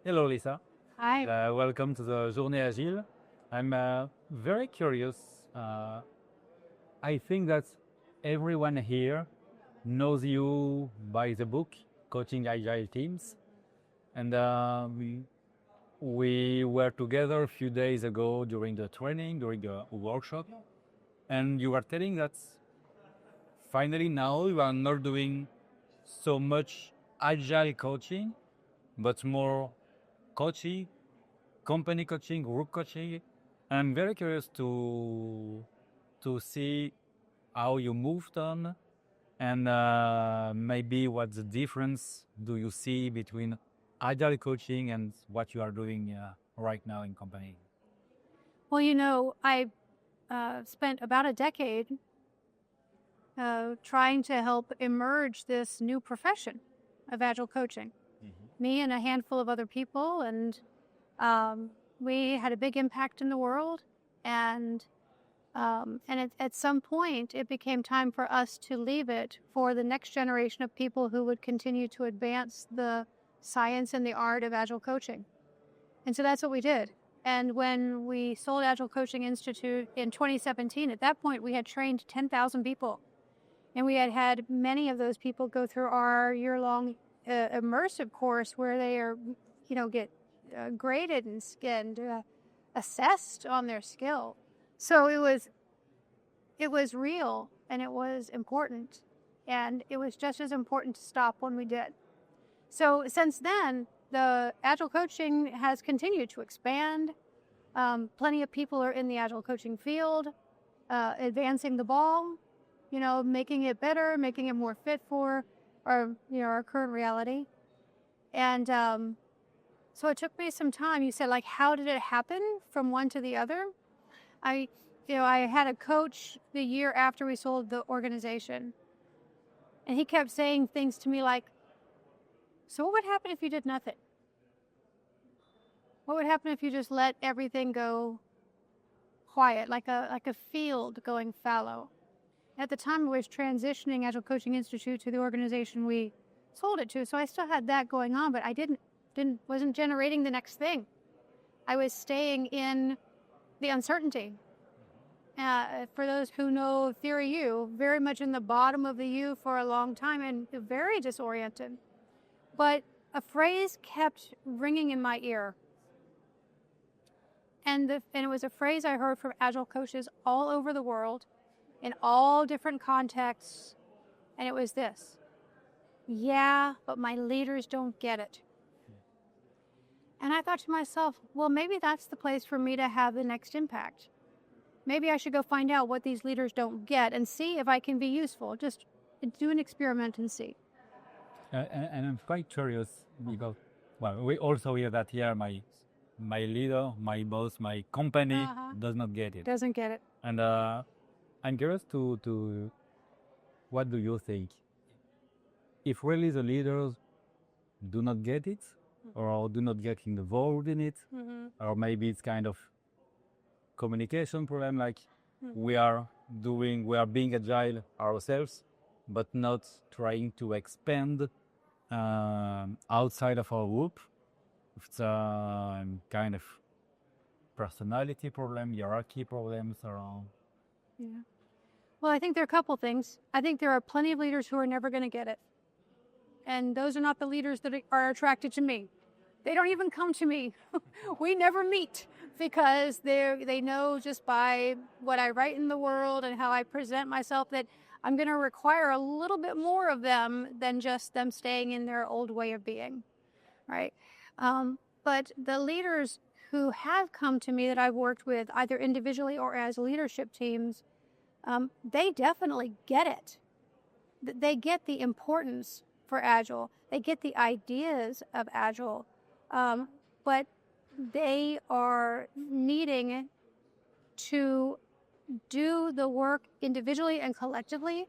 Hello, Lyssa. Hi. Welcome to the JourneeAgile. I'm very curious. I think that everyone here knows you by the book Coaching Agile Teams. And we were together a few days ago during the training, during a workshop. And you were telling that finally now you are not doing so much agile coaching, but more coaching, company coaching, group coaching. I'm very curious to see how you moved on and maybe what the difference do you see between agile coaching and what you are doing right now in company. Well, I spent about a decade trying to help emerge this new profession of agile coaching. Me and a handful of other people, and we had a big impact in the world. And at some point, it became time for us to leave it for the next generation of people who would continue to advance the science and the art of agile coaching. And so that's what we did. And when we sold Agile Coaching Institute in 2017, at that point, we had trained 10,000 people. And we had had many of those people go through our year-long immersive course where they are, get graded and assessed on their skill. So it was real and it was important. And it was just as important to stop when we did. So since then, the Agile coaching has continued to expand. Plenty of people are in the Agile coaching field, advancing the ball, making it better, making it more fit for our current reality. And so it took me some time. You said, how did it happen from one to the other? I had a coach the year after we sold the organization, and he kept saying things to me like, so what would happen if you did nothing? What would happen if you just let everything go quiet, like a field going fallow? At the time, I was transitioning Agile Coaching Institute to the organization we sold it to, so I still had that going on, but I wasn't generating the next thing. I was staying in the uncertainty. For those who know Theory U, very much in the bottom of the U for a long time and very disoriented. But a phrase kept ringing in my ear. And it was a phrase I heard from Agile coaches all over the world, in all different contexts. And it was this: yeah, but my leaders don't get it. And I thought to myself, well, maybe that's the place for me to have the next impact. Maybe I should go find out what these leaders don't get and see if I can be useful. Just do an experiment and see. And I'm quite curious because, we also hear that here my leader, my boss, my company does not get it. Doesn't get it. And I'm curious to what do you think? If really the leaders do not get it, or do not get involved in it, or maybe it's kind of communication problem, like we are being agile ourselves, but not trying to expand outside of our group. It's a kind of personality problem, hierarchy problems around. Yeah. Well, I think there are a couple things. I think there are plenty of leaders who are never going to get it. And those are not the leaders that are attracted to me. They don't even come to me. We never meet because they know just by what I write in the world and how I present myself that I'm going to require a little bit more of them than just them staying in their old way of being, right? But the leaders who have come to me that I've worked with, either individually or as leadership teams, they definitely get it. They get the importance for Agile. They get the ideas of Agile, but they are needing to do the work individually and collectively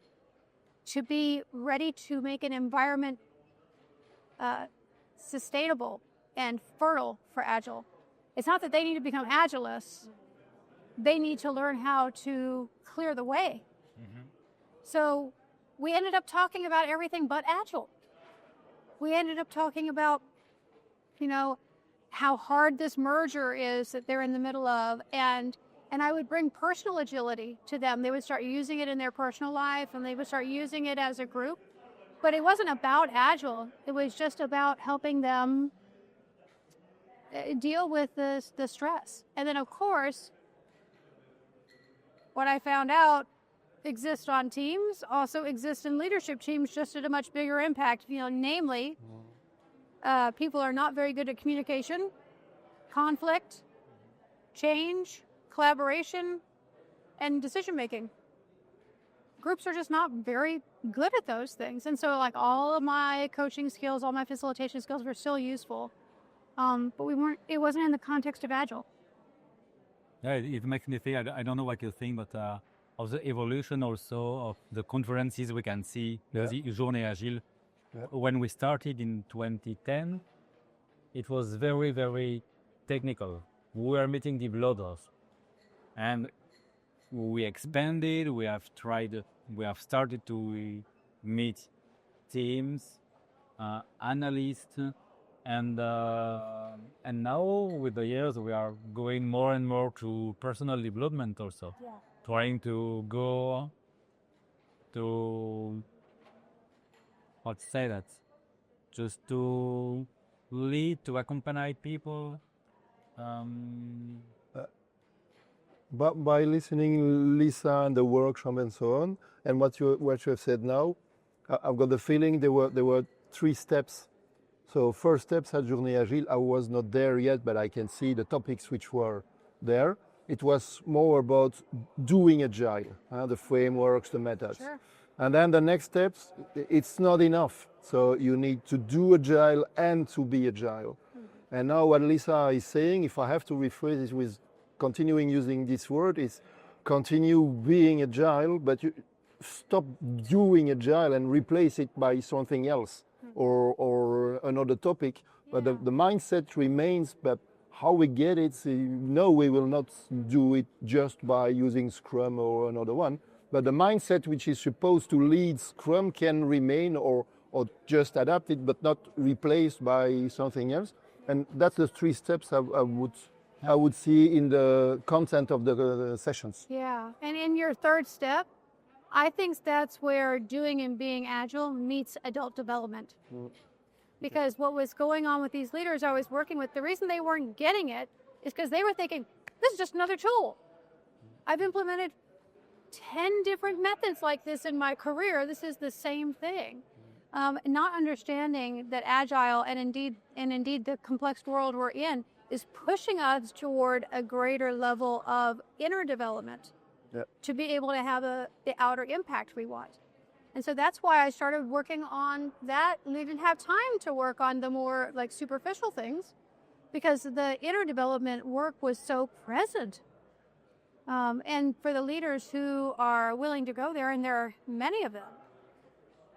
to be ready to make an environment sustainable and fertile for Agile. It's not that they need to become Agilists. They need to learn how to clear the way. So we ended up talking about everything but Agile. We ended up talking about, how hard this merger is that they're in the middle of, and I would bring personal agility to them. They would start using it in their personal life, and they would start using it as a group. But it wasn't about Agile. It was just about helping them deal with the stress. And then, of course, what I found out exists on teams also exists in leadership teams, just at a much bigger impact. Namely, people are not very good at communication, conflict, change, collaboration, and decision making. Groups are just not very good at those things. And so like all of my coaching skills, all my facilitation skills were still useful. But it wasn't in the context of Agile. Yeah, it makes me think, I don't know what you think, but of the evolution also of the conferences we can see, the JourneeAgile. Yeah. When we started in 2010, it was very, very technical. We were meeting developers, and we expanded. We have started to meet teams, analysts, and now with the years we are going more and more to personal development also. Yeah. Trying to go to just to lead, to accompany people. But by listening Lyssa and the workshop and so on, and what you have said now, I've got the feeling there were 3 steps. So first steps at JourneeAgile, I was not there yet, but I can see the topics which were there. It was more about doing Agile, the frameworks, the methods. Sure. And then the next steps, it's not enough. So you need to do Agile and to be Agile. Mm-hmm. And now what Lyssa is saying, if I have to rephrase it with continuing using this word, is continue being Agile, but you stop doing Agile and replace it by something else. Or another topic, but the mindset remains, but how we get it, no, we will not do it just by using Scrum or another one, but the mindset which is supposed to lead Scrum can remain or just adapt it, but not replaced by something else. And that's the 3 steps I would see in the content of the sessions. Yeah, and in your 3rd step, I think that's where doing and being Agile meets adult development. Because what was going on with these leaders I was working with, the reason they weren't getting it is because they were thinking, this is just another tool. I've implemented 10 different methods like this in my career. This is the same thing. Not understanding that Agile and indeed the complex world we're in is pushing us toward a greater level of inner development. Yep. To be able to have the outer impact we want. And so that's why I started working on that. And we didn't have time to work on the more like superficial things because the inner development work was so present. And for the leaders who are willing to go there, and there are many of them,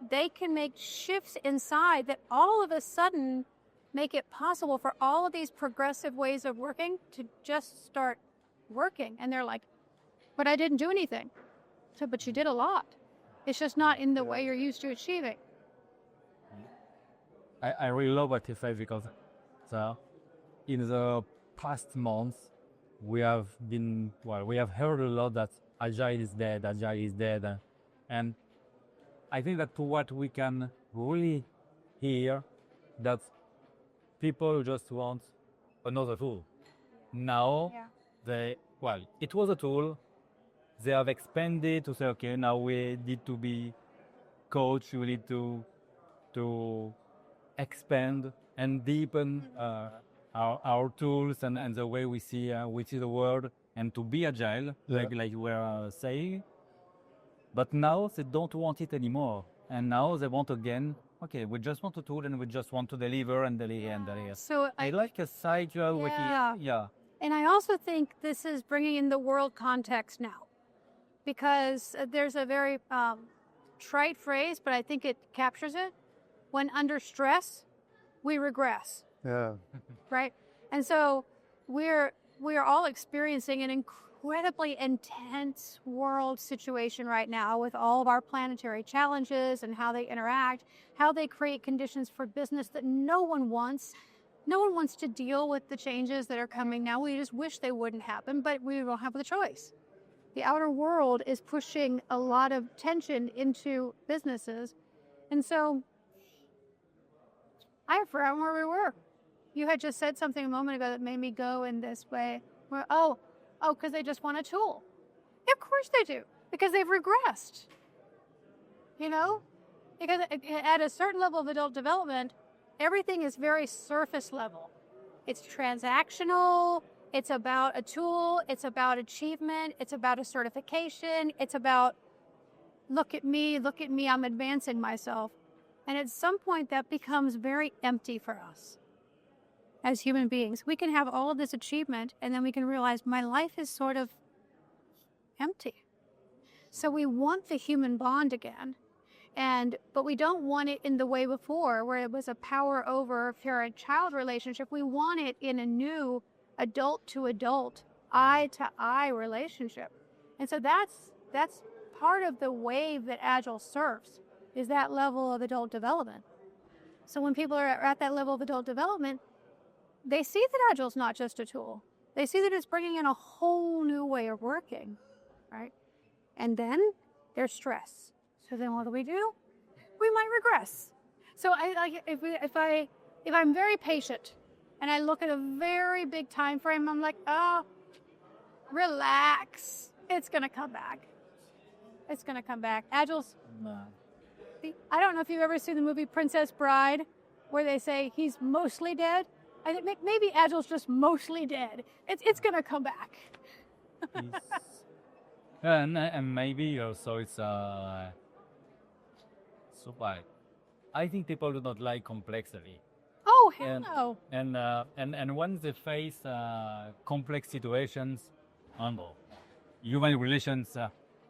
they can make shifts inside that all of a sudden make it possible for all of these progressive ways of working to just start working. And they're like, but I didn't do anything. So, but you did a lot. It's just not in the way you're used to achieving. I really love what you say because in the past months, we have heard a lot that Agile is dead, and I think that what we can really hear that people just want another tool. Now, it was a tool. They have expanded to say, okay, now we need to be coached, we need to expand and deepen our tools and the way we see the world, and to be agile, like we were saying. But now they don't want it anymore. And now they want again, okay, we just want a tool and we just want to deliver and deliver. So I like a cycle. And I also think this is bringing in the world context now. Because there's a very trite phrase, but I think it captures it. When under stress, we regress. Yeah. Right? And so we are all experiencing an incredibly intense world situation right now with all of our planetary challenges and how they interact, how they create conditions for business that no one wants. no one wants to deal with the changes that are coming now. We just wish they wouldn't happen, but we don't have the choice. The outer world is pushing a lot of tension into businesses. And so I forgot where we were. You had just said something a moment ago that made me go in this way. Where, because they just want a tool. Yeah, of course they do, because they've regressed. You know? Because at a certain level of adult development, everything is very surface level. It's transactional. It's about a tool. It's about achievement. It's about a certification. It's about, look at me, I'm advancing myself. And at some point, that becomes very empty for us as human beings. We can have all of this achievement, and then we can realize my life is sort of empty. So we want the human bond again. But we don't want it in the way before, where it was a power over parent-child relationship. We want it in a new adult-to-adult, eye-to-eye relationship. And so that's part of the wave that Agile surfs, is that level of adult development. So when people are at that level of adult development, they see that Agile's not just a tool. They see that it's bringing in a whole new way of working, right? And then there's stress. So then what do? We might regress. So if I'm very patient and I look at a very big time frame, I'm like, relax. It's going to come back. It's going to come back. Agile's... I don't know if you've ever seen the movie Princess Bride, where they say he's mostly dead. I think maybe Agile's just mostly dead. It's going to come back. And maybe also it's so like, I think people do not like complexity. Oh, hell no. And once they face complex situations, human relations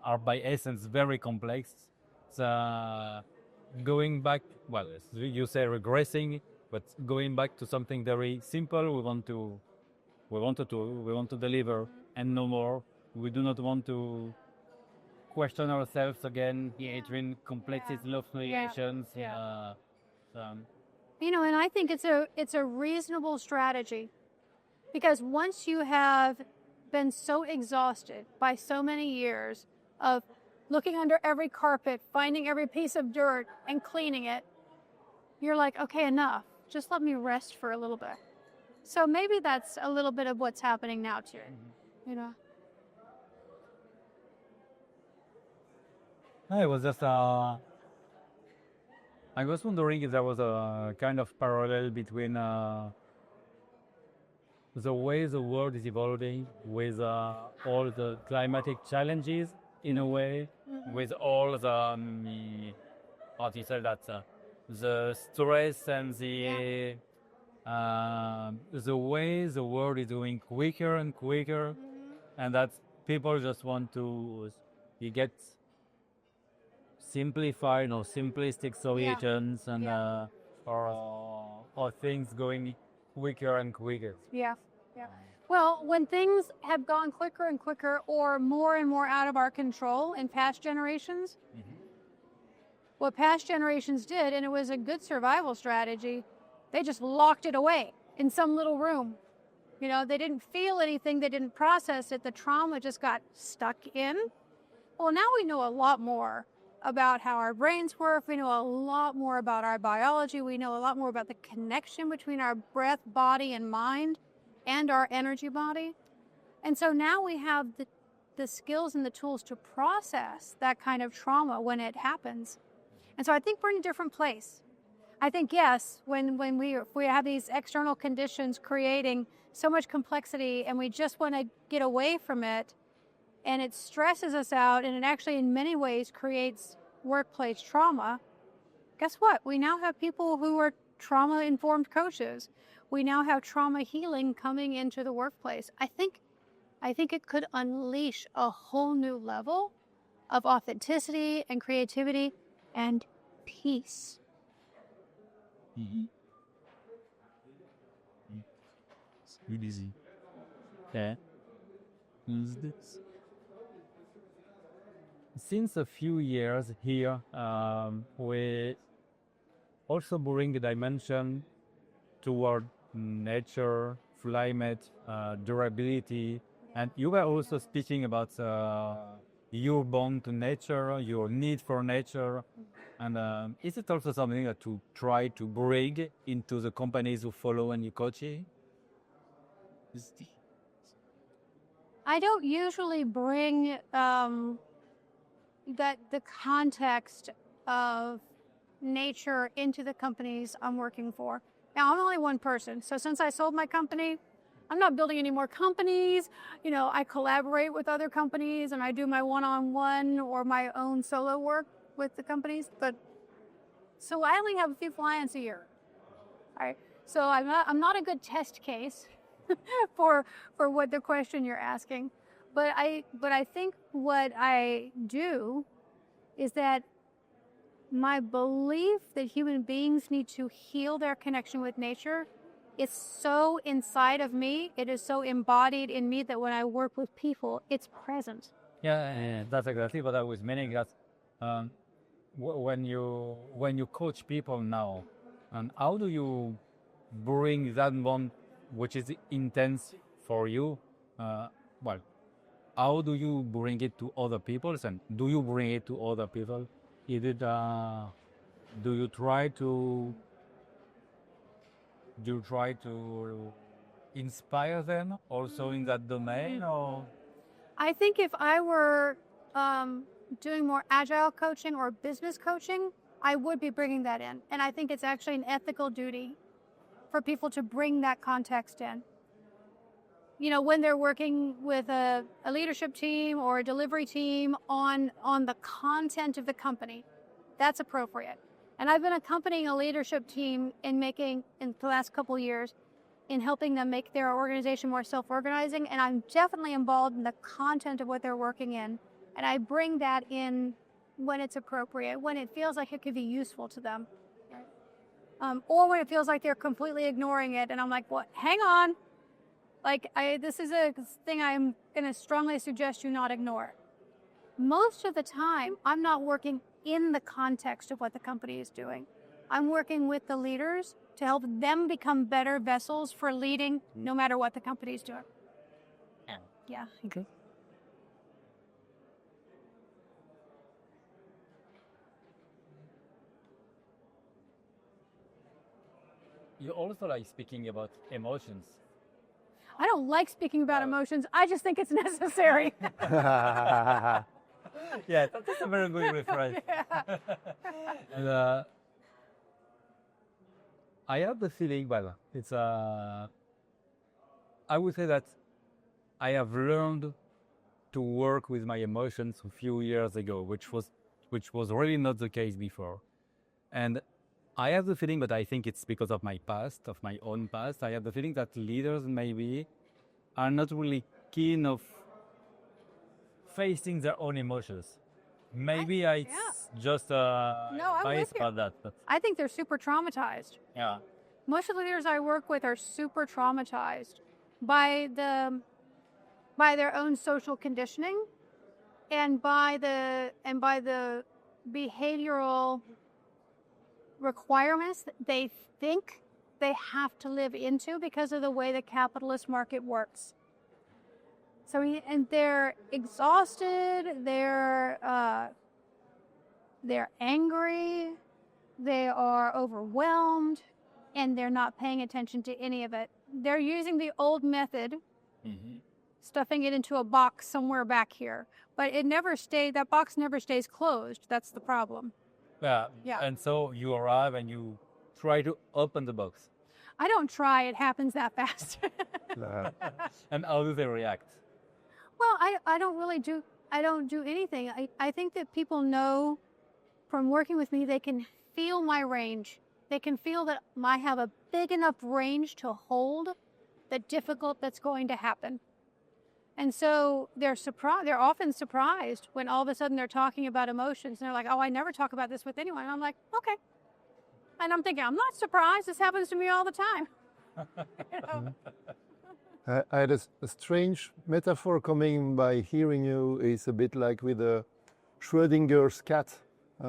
are by essence very complex. Going back, well, you say regressing, but going back to something very simple, we want to deliver and no more. We do not want to question ourselves again between complexity of creations. And I think it's a reasonable strategy, because once you have been so exhausted by so many years of looking under every carpet, finding every piece of dirt and cleaning it, you're like, okay, enough. Just let me rest for a little bit. So maybe that's a little bit of what's happening now too, I was just, I was wondering if there was a kind of parallel between the way the world is evolving with all the climatic challenges, in a way, with all the, how do you say that, the stress and the way the world is going quicker and quicker, and that people just want to get simplified or simplistic solutions and or things going quicker and quicker. Yeah. Well, when things have gone quicker and quicker or more and more out of our control in past generations, what past generations did, and it was a good survival strategy, they just locked it away in some little room. They didn't feel anything, they didn't process it, the trauma just got stuck in. Well, now we know a lot more about how our brains work, we know a lot more about our biology, we know a lot more about the connection between our breath, body, and mind, and our energy body. And so now we have the skills and the tools to process that kind of trauma when it happens. And so I think we're in a different place. I think, yes, when we have these external conditions creating so much complexity and we just want to get away from it, and it stresses us out, and it actually in many ways creates workplace trauma, guess what? We now have people who are trauma-informed coaches. We now have trauma healing coming into the workplace. I think it could unleash a whole new level of authenticity and creativity and peace. It's really easy. Yeah. Since a few years here, we also bring a dimension toward nature, climate, durability, and you were also speaking about your bond to nature, your need for nature, and is it also something that to try to bring into the companies who follow and you coaching? I don't usually bring the context of nature into the companies I'm working for. Now, I'm only one person, so since I sold my company, I'm not building any more companies. You know, I collaborate with other companies and I do my one-on-one or my own solo work with the companies, but so I only have a few clients a year. All right, so I'm not a good test case for what the question you're asking, but I think what I do is that my belief that human beings need to heal their connection with nature is so inside of me, it is so embodied in me that when I work with people, it's present. Yeah, that's exactly what I was meaning. That when you coach people now, and how do you bring that bond, which is intense for you? Well, how do you bring it to other people, and do you bring it to other people? Is it do you try to inspire them also in that domain, or? I think if I were doing more agile coaching or business coaching, I would be bringing that in. And I think it's actually an ethical duty for people to bring that context in. You know, when they're working with a leadership team or a delivery team on the content of the company, that's appropriate. And I've been accompanying a leadership team in the last couple of years, in helping them make their organization more self-organizing, and I'm definitely involved in the content of what they're working in. And I bring that in when it's appropriate, when it feels like it could be useful to them. Or when it feels like they're completely ignoring it, and I'm like, well, hang on. Like, this is a thing I'm going to strongly suggest you not ignore. Most of the time, I'm not working in the context of what the company is doing. I'm working with the leaders to help them become better vessels for leading no matter what the company is doing. Yeah. Okay. You also like speaking about emotions. I don't like speaking about emotions. I just think it's necessary. Yeah, that's a very good reference. Yeah. And I have the feeling, well, it's I would say that I have learned to work with my emotions a few years ago, which was really not the case before. And I have the feeling, but I think it's because of my past, of my own past. I have the feeling that leaders maybe are not really keen of facing their own emotions. Maybe it's just No, I'm bias with you. about that. But I think they're super traumatized. yeah. Most of the leaders I work with are super traumatized by their own social conditioning and by the behavioral requirements that they think they have to live into because of the way the capitalist market works. So and they're exhausted, they're angry, they are overwhelmed, and they're not paying attention to any of it. They're using the old method, stuffing it into a box somewhere back here. But that box never stays closed. That's the problem. Yeah. Yeah. And so you arrive and you try to open the box. I don't try, it happens that fast. And how do they react? Well, I don't do anything. I think that people know from working with me, they can feel my range. They can feel that I have a big enough range to hold the difficult that's going to happen. And so they're often surprised when all of a sudden they're talking about emotions and they're like, oh, I never talk about this with anyone. And I'm like, okay. And I'm thinking, I'm not surprised. This happens to me all the time. You know? I had a strange metaphor coming by hearing you. It's a bit like with Schrodinger's cat.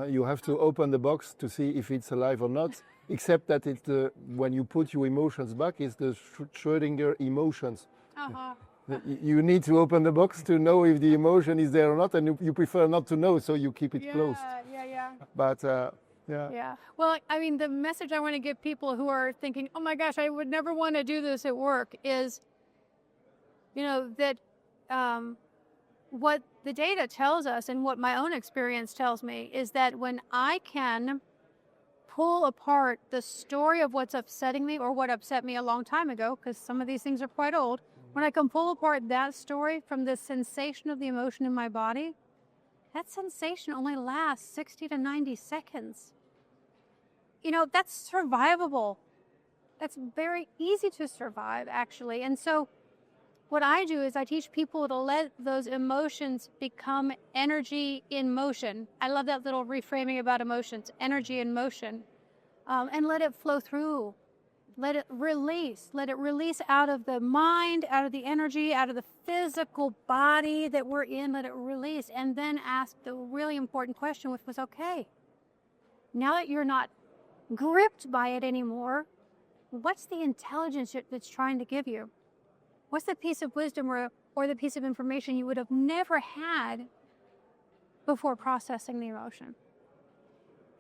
You have to open the box to see if it's alive or not. Except that when you put your emotions back, it's the Schrödinger emotions. Uh-huh. You need to open the box to know if the emotion is there or not, and you prefer not to know, so you keep it closed. Yeah. But yeah. Yeah. Well, I mean, the message I want to give people who are thinking, oh my gosh, I would never want to do this at work is, that what the data tells us and what my own experience tells me is that when I can pull apart the story of what's upsetting me or what upset me a long time ago, because some of these things are quite old, when I can pull apart that story from the sensation of the emotion in my body, that sensation only lasts 60 to 90 seconds. That's survivable. That's very easy to survive, actually. And so what I do is I teach people to let those emotions become energy in motion. I love that little reframing about emotions, energy in motion, and let it flow through. Let it release out of the mind, out of the energy, out of the physical body that we're in, let it release. And then ask the really important question, which was, okay, now that you're not gripped by it anymore, what's the intelligence that's trying to give you? What's the piece of wisdom or the piece of information you would have never had before processing the emotion?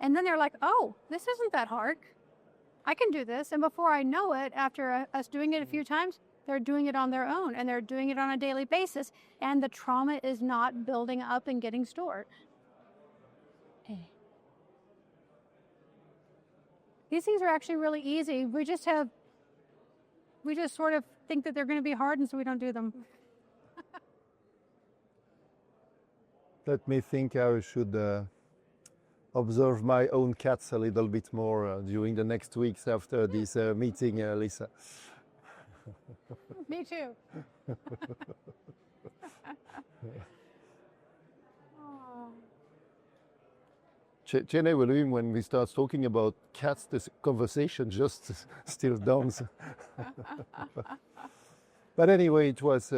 And then they're like, oh, this isn't that hard. I can do this. And before I know it, after us doing it a few times, they're doing it on their own, and they're doing it on a daily basis, and the trauma is not building up and getting stored. These things are actually really easy. We just sort of think that they're going to be hard, and so we don't do them. Let me think I should observe my own cats a little bit more during the next weeks after this meeting, Lyssa. Me too. Generally, when we start talking about cats, this conversation just still dawns. But anyway, it was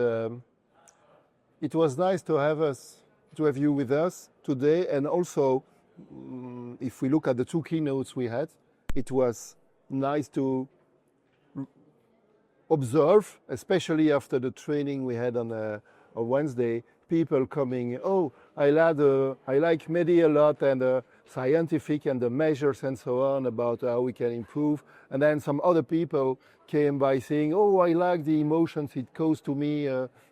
nice to have you with us today, and also, if we look at the two keynotes we had, it was nice to observe, especially after the training we had on Wednesday, people coming, oh, I like Mehdi a lot, and scientific and the measures and so on about how we can improve. And then some other people came by saying, oh, I like the emotions it goes to me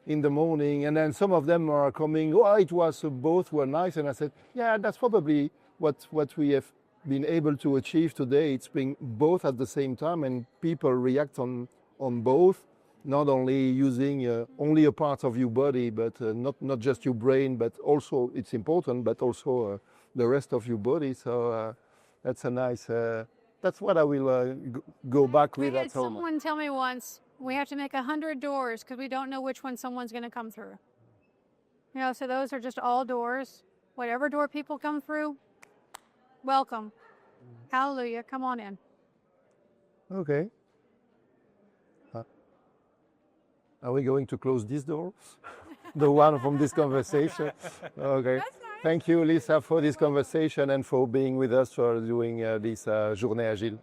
in the morning. And then some of them are coming, oh, it was, both were nice. And I said, yeah, that's probably what we have been able to achieve today. It's being both at the same time, and people react on both, not only using only a part of your body, but not just your brain, but also, it's important, but also the rest of your body. So that's a nice, that's what I will go back with at home. Someone tell me once, we have to make 100 doors because we don't know which one someone's going to come through. So those are just all doors. Whatever door people come through, welcome. Hallelujah. Come on in. Okay. Are we going to close this door? The one from this conversation? Okay. That's nice. Thank you, Lyssa, for this conversation and for being with us for doing this JourneeAgile.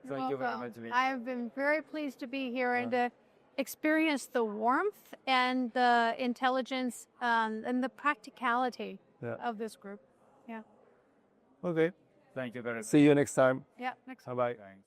Thank you very much. I have been very pleased to be here and to experience the warmth and the intelligence and the practicality of this group. Yeah. Okay. Thank you very much. See you next time. Yeah. Next. Bye-bye. Thanks.